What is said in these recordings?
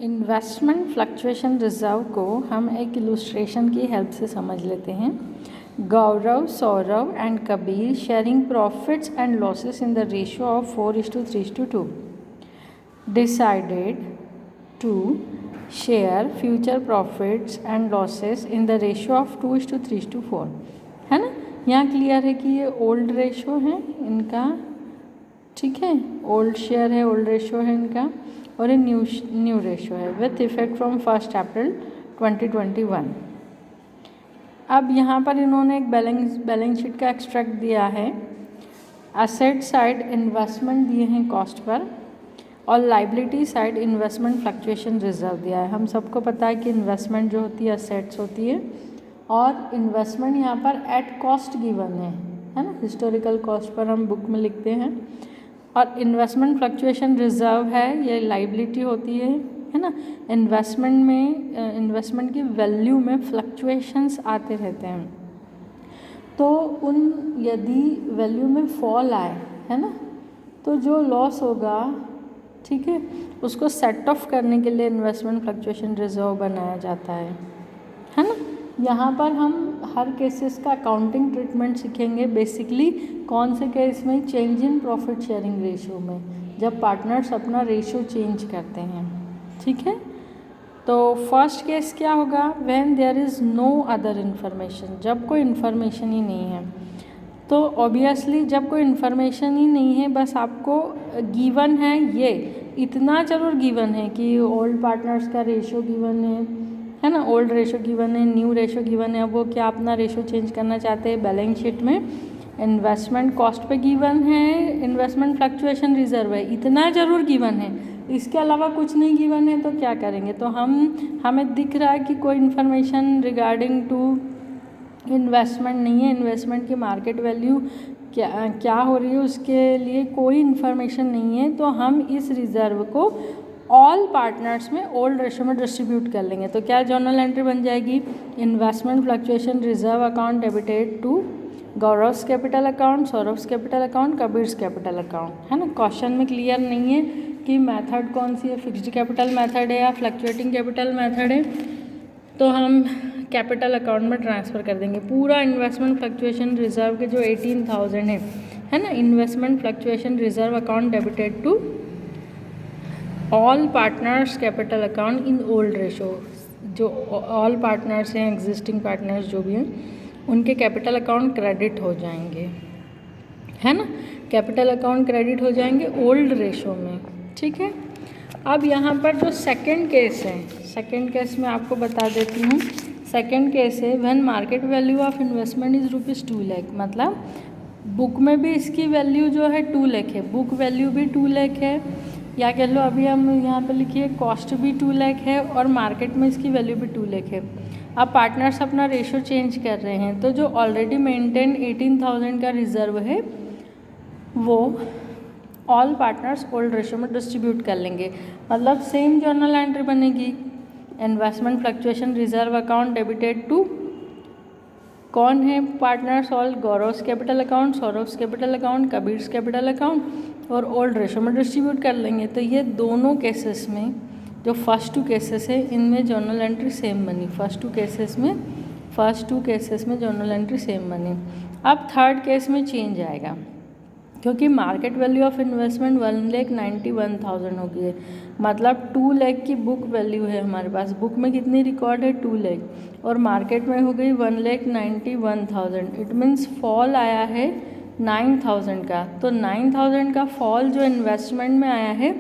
Investment fluctuation reserve को हम एक इलुस्ट्रेशन की हेल्प से समझ लेते हैं। Gaurav, Saurav and Kabir sharing profits and losses in the ratio of 4:3:2 decided to share future profits and losses in the ratio of 2:3:4। है ना, यहाँ क्लियर है कि ये ओल्ड रेशो है इनका, ठीक है, ओल्ड शेयर है, ओल्ड रेशो है इनका, और ये न्यू रेशो है विथ इफेक्ट फ्रॉम 1 अप्रैल 2021। अब यहाँ पर इन्होंने एक बैलेंस शीट का एक्सट्रैक्ट दिया है। असेट साइड इन्वेस्टमेंट दिए हैं कॉस्ट पर, और liability side investment fluctuation reserve दिया है। हम सबको पता है कि इन्वेस्टमेंट जो होती है असेट्स होती है, और इन्वेस्टमेंट यहाँ पर एट कॉस्ट गिवन है ना, हिस्टोरिकल कॉस्ट पर हम बुक में लिखते हैं। और इन्वेस्टमेंट फ्लक्चुएशन रिजर्व है, ये लाइबिलिटी होती है ना। इन्वेस्टमेंट में इन्वेस्टमेंट की वैल्यू में फ्लक्चुएशंस आते रहते हैं, तो उन यदि वैल्यू में फॉल आए, है ना, तो जो लॉस होगा, ठीक है, उसको सेट ऑफ करने के लिए इन्वेस्टमेंट फ्लक्चुएशन रिजर्व बनाया जाता है ना। यहाँ पर हम हर केसेस का अकाउंटिंग ट्रीटमेंट सीखेंगे। बेसिकली कौन से केस में, change in profit sharing ratio में, जब पार्टनर्स अपना रेशियो चेंज करते हैं, ठीक है। तो फर्स्ट केस क्या होगा, when there is no other information, जब कोई इन्फॉर्मेशन ही नहीं है। तो ऑब्वियसली जब कोई इन्फॉर्मेशन ही नहीं है, बस आपको गिवन है, ये इतना जरूर गिवन है कि ओल्ड पार्टनर्स का रेशियो गिवन है ना, ओल्ड रेशो गिवन है, न्यू रेशो गिवन है। अब वो क्या अपना रेशो चेंज करना चाहते हैं, बैलेंस शीट में इन्वेस्टमेंट कॉस्ट पे गिवन है, इन्वेस्टमेंट फ्लक्चुएशन रिजर्व है, इतना ज़रूर गिवन है। इसके अलावा कुछ नहीं गिवन है तो क्या करेंगे, तो हमें दिख रहा है कि कोई इन्फॉर्मेशन रिगार्डिंग टू इन्वेस्टमेंट नहीं है, इन्वेस्टमेंट की मार्केट वैल्यू क्या हो रही है उसके लिए कोई इन्फॉर्मेशन नहीं है, तो हम इस रिजर्व को ऑल पार्टनर्स में ओल्ड रेशो में डिस्ट्रीब्यूट कर लेंगे। तो क्या जर्नल एंट्री बन जाएगी, investment fluctuation reserve account debited to Gaurav's capital account, Saurav's capital account, Kabir's capital account, है ना। क्वेश्चन में क्लियर नहीं है कि मेथड कौन सी है, फिक्स्ड कैपिटल मेथड है या फ्लक्चुएटिंग कैपिटल मेथड है, तो हम कैपिटल अकाउंट में ट्रांसफ़र कर देंगे पूरा इन्वेस्टमेंट फ्लक्चुएशन रिजर्व के जो 18,000 है ना, investment fluctuation reserve account debited to all partners capital account in old ratio. जो ऑल पार्टनर्स हैं, एग्जिस्टिंग पार्टनर्स जो भी हैं, उनके कैपिटल अकाउंट क्रेडिट हो जाएंगे, है ना, कैपिटल अकाउंट क्रेडिट हो जाएंगे ओल्ड रेशो में, ठीक है। अब यहाँ पर जो सेकंड केस है, सेकंड केस में आपको बता देती हूँ। सेकंड केस है when market value of investment is ₹2 lakh, मतलब बुक में भी इसकी वैल्यू जो है 2 लाख है, बुक वैल्यू भी 2 लाख है, या कह लो अभी हम यहाँ पे लिखिए कॉस्ट भी 2 लाख है और मार्केट में इसकी वैल्यू भी 2 लाख है। अब पार्टनर्स अपना रेशो चेंज कर रहे हैं, तो जो ऑलरेडी मेंटेन 18,000 का रिजर्व है वो ऑल पार्टनर्स ओल्ड रेशो में डिस्ट्रीब्यूट कर लेंगे। मतलब सेम जर्नल एंट्री बनेगी, investment fluctuation reserve account debited to कौन है partners, all Gaurav's capital account, Saurav's capital account, Kabir's capital account, और ओल्ड रेशो में डिस्ट्रीब्यूट कर लेंगे। तो ये दोनों केसेस में, जो फर्स्ट 2 केसेस है, इनमें जर्नल एंट्री सेम बनी। फर्स्ट टू केसेस में जर्नल एंट्री सेम बनी। अब थर्ड केस में चेंज आएगा, क्योंकि मार्केट वैल्यू ऑफ इन्वेस्टमेंट 1,91,000 हो गई है, मतलब 2 लाख की बुक वैल्यू है हमारे पास, बुक में कितनी रिकॉर्ड है 2 लाख, और मार्केट में हो गई 1,91,000। इट मीन्स फॉल आया है 9,000 का। तो 9,000 का फॉल जो इन्वेस्टमेंट में आया है,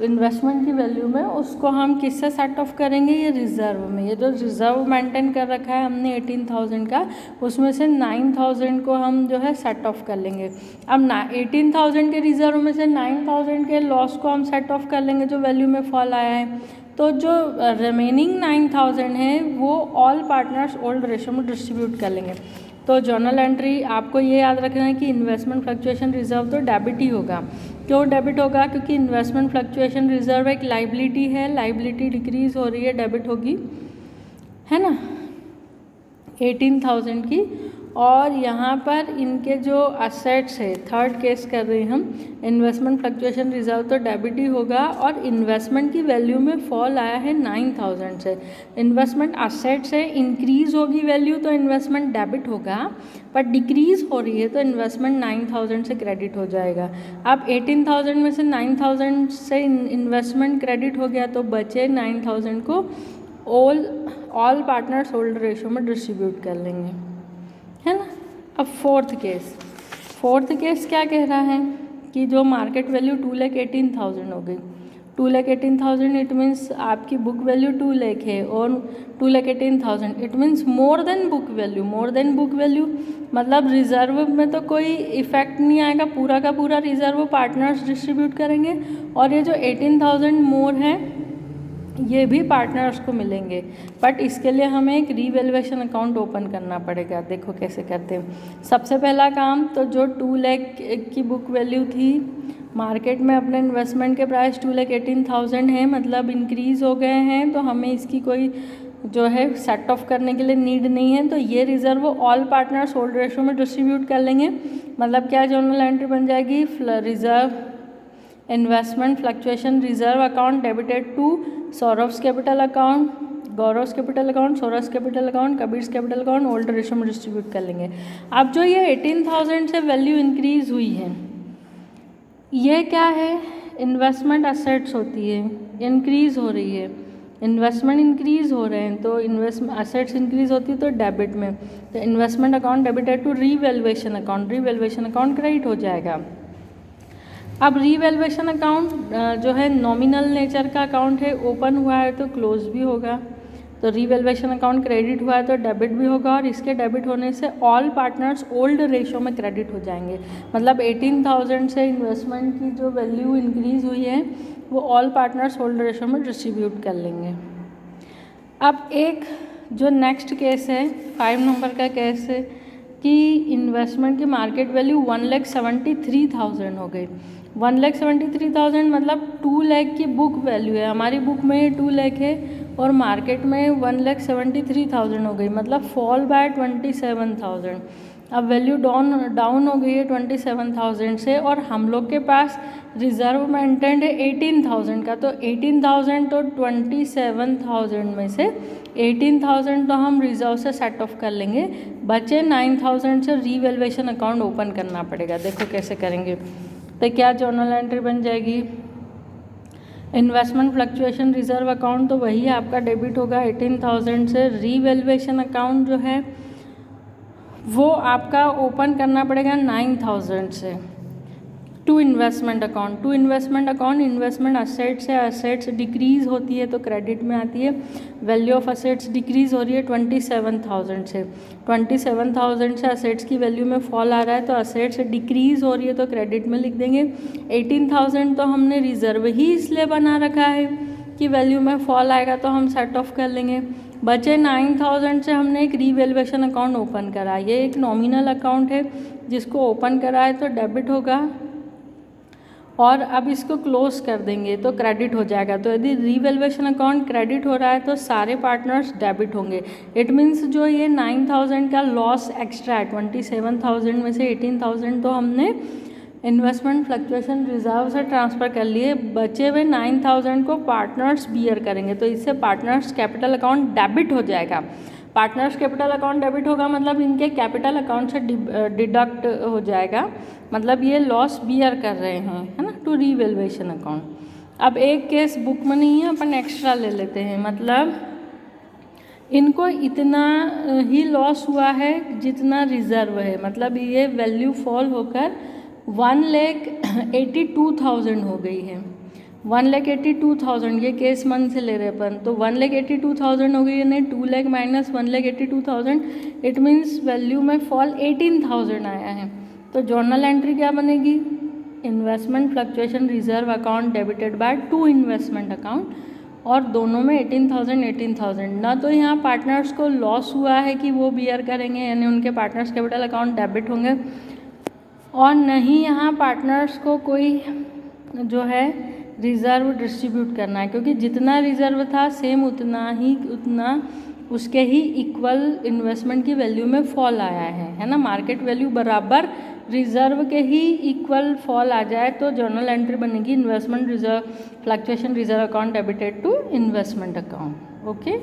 इन्वेस्टमेंट की वैल्यू में, उसको हम किससे सेट ऑफ करेंगे, ये रिजर्व में। ये जो रिजर्व मेंटेन कर रखा है हमने 18,000 का, उसमें से 9,000 को हम जो है सेट ऑफ कर लेंगे। अब 18,000 के रिजर्व में से 9,000 के लॉस को हम सेट ऑफ कर लेंगे जो वैल्यू में फॉल आया है। तो जो रिमेनिंग 9,000 है वो ऑल पार्टनर्स ओल्ड रेशो में डिस्ट्रीब्यूट कर लेंगे। तो जर्नल एंट्री आपको ये याद रखना है कि इन्वेस्टमेंट फ्लक्चुएशन रिजर्व तो डेबिट ही होगा। क्यों डेबिट होगा, क्योंकि इन्वेस्टमेंट फ्लक्चुएशन रिजर्व एक लाइबिलिटी है, लाइबिलिटी डिक्रीज हो रही है, डेबिट होगी, है ना, 18,000 की, और यहाँ पर इनके जो असेट्स है, थर्ड केस कर रहे हैं हम, इन्वेस्टमेंट फ्लक्चुएशन रिजर्व तो डेबिट ही होगा, और इन्वेस्टमेंट की वैल्यू में फॉल आया है 9000 से। इन्वेस्टमेंट असेट्स है, इंक्रीज होगी वैल्यू तो इन्वेस्टमेंट डेबिट होगा, पर डिक्रीज हो रही है तो इन्वेस्टमेंट 9000 से क्रेडिट हो जाएगा। अब 18000 में से 9000 से इन्वेस्टमेंट क्रेडिट हो गया तो बचे 9000 को ऑल पार्टनर्स होल्ड रेशो में डिस्ट्रीब्यूट कर लेंगे, है ना। अब फोर्थ केस क्या कह रहा है कि जो मार्केट वैल्यू 2,18,000 हो गई, 2,18,000 इट मीन्स आपकी बुक वैल्यू 2 लाख है और 2,18,000 it means more than book value मतलब रिजर्व में तो कोई इफेक्ट नहीं आएगा, पूरा का पूरा रिजर्व पार्टनर्स डिस्ट्रीब्यूट करेंगे, और ये जो 18,000 मोर है ये भी पार्टनर्स को मिलेंगे। बट इसके लिए हमें एक रीवैल्यूएशन अकाउंट ओपन करना पड़ेगा। देखो कैसे करते हैं। सबसे पहला काम तो जो 2 लाख की बुक वैल्यू थी, मार्केट में अपने इन्वेस्टमेंट के प्राइस 2,18,000 है, मतलब इंक्रीज़ हो गए हैं, तो हमें इसकी कोई जो है सेट ऑफ करने के लिए नीड नहीं है, तो ये reserve all partners old ratio में डिस्ट्रीब्यूट कर लेंगे। मतलब क्या जर्नल एंट्री बन जाएगी, reserve investment fluctuation reserve account debited to Saurabh's capital account, Gaurav's capital account, Saurabh's capital account, Kabir's capital account, old ratio में डिस्ट्रीब्यूट कर लेंगे। अब जो ये 18,000 से वैल्यू इंक्रीज हुई है, ये क्या है, इन्वेस्टमेंट असेट्स होती है, इंक्रीज हो रही है, इन्वेस्टमेंट इंक्रीज हो रहे हैं तो इन्वेस्टमेंट असेट्स इंक्रीज होती है तो डेबिट में, तो investment account debited to revaluation account credit हो जाएगा। अब रीवैल्यूएशन अकाउंट जो है नॉमिनल नेचर का अकाउंट है, ओपन हुआ है तो क्लोज भी होगा, तो रीवैल्यूएशन अकाउंट क्रेडिट हुआ है तो डेबिट भी होगा, और इसके डेबिट होने से ऑल पार्टनर्स ओल्ड रेशो में क्रेडिट हो जाएंगे। मतलब 18,000 से इन्वेस्टमेंट की जो वैल्यू इंक्रीज हुई है वो ऑल पार्टनर्स ओल्ड रेशो में डिस्ट्रीब्यूट कर लेंगे। अब एक जो नेक्स्ट केस है 5 नंबर का केस है कि इन्वेस्टमेंट की मार्केट वैल्यू 1,73,000 हो गई। 1,73,000 मतलब 2 लाख की बुक वैल्यू है, हमारी बुक में 2 लाख है और मार्केट में 1,73,000 हो गई, मतलब फॉल बाय 27,000। अब वैल्यू डाउन हो गई है 27,000 से, और हम लोग के पास रिजर्व मेंटेन्ड है 18,000 का, तो 18,000 तो 27,000 में से 18,000 तो हम रिजर्व से सेट ऑफ कर लेंगे, बचे 9,000 से रीवैल्यूएशन अकाउंट ओपन करना पड़ेगा। देखो कैसे करेंगे, तो क्या जर्नल एंट्री बन जाएगी, इन्वेस्टमेंट फ्लक्चुएशन रिजर्व अकाउंट तो वही आपका डेबिट होगा 18,000 से, रीवैल्यूएशन अकाउंट जो है वो आपका ओपन करना पड़ेगा 9,000 से। To investment account investment assets है, असेट्स डिक्रीज होती है तो क्रेडिट में आती है, वैल्यू ऑफ असेट्स डिक्रीज हो रही है 27,000 से, 27,000 से असेट्स की वैल्यू में फॉल आ रहा है तो असेट्स डिक्रीज हो रही है तो क्रेडिट में लिख देंगे। 18,000 तो हमने रिजर्व ही इसलिए बना रखा है कि वैल्यू में फॉल आएगा तो हम सेट ऑफ कर लेंगे। बचे 9,000 से हमने एक रीवैल्यूएशन अकाउंट ओपन करा, ये एक नॉमिनल अकाउंट है जिसको ओपन करा है तो डेबिट होगा, और अब इसको क्लोज कर देंगे तो क्रेडिट हो जाएगा। तो यदि रीवैल्यूएशन अकाउंट क्रेडिट हो रहा है तो सारे पार्टनर्स डेबिट होंगे। इट मीन्स जो ये 9,000 का लॉस एक्स्ट्रा है, 27,000 में से 18,000 तो हमने इन्वेस्टमेंट फ्लक्चुएशन रिजर्व से ट्रांसफ़र कर लिए, बचे हुए 9,000 को पार्टनर्स बियर करेंगे, तो इससे पार्टनर्स कैपिटल अकाउंट डेबिट हो जाएगा। पार्टनर्स कैपिटल अकाउंट डेबिट होगा मतलब इनके कैपिटल अकाउंट से डिडक्ट हो जाएगा, मतलब ये लॉस बियर कर रहे हैं, है ना, टू रीवैल्यूएशन अकाउंट। अब एक केस बुक में नहीं है, अपन एक्स्ट्रा ले लेते हैं, मतलब इनको इतना ही लॉस हुआ है जितना रिजर्व है, मतलब ये वैल्यू फॉल होकर 1,82,000 हो गई है। 1,82,000 ये केस मन से ले रहे अपन, तो 1,82,000 हो गई, यानी 2 lakh minus 1,82,000 it means value में फॉल 18,000 आया है। तो जर्नल एंट्री क्या बनेगी, investment fluctuation reserve account debited by two investment account, और दोनों में 18,000 ना तो यहाँ पार्टनर्स को लॉस हुआ है कि वो बियर करेंगे, यानी उनके पार्टनर्स कैपिटल अकाउंट डेबिट होंगे, और नहीं यहाँ पार्टनर्स को कोई जो है रिज़र्व डिस्ट्रीब्यूट करना है, क्योंकि जितना रिज़र्व था सेम उतना उसके ही इक्वल इन्वेस्टमेंट की वैल्यू में फॉल आया है ना, मार्केट वैल्यू बराबर रिजर्व के ही इक्वल फॉल आ जाए तो जर्नल एंट्री बनेगी investment reserve fluctuation reserve account debited to investment account. Okay.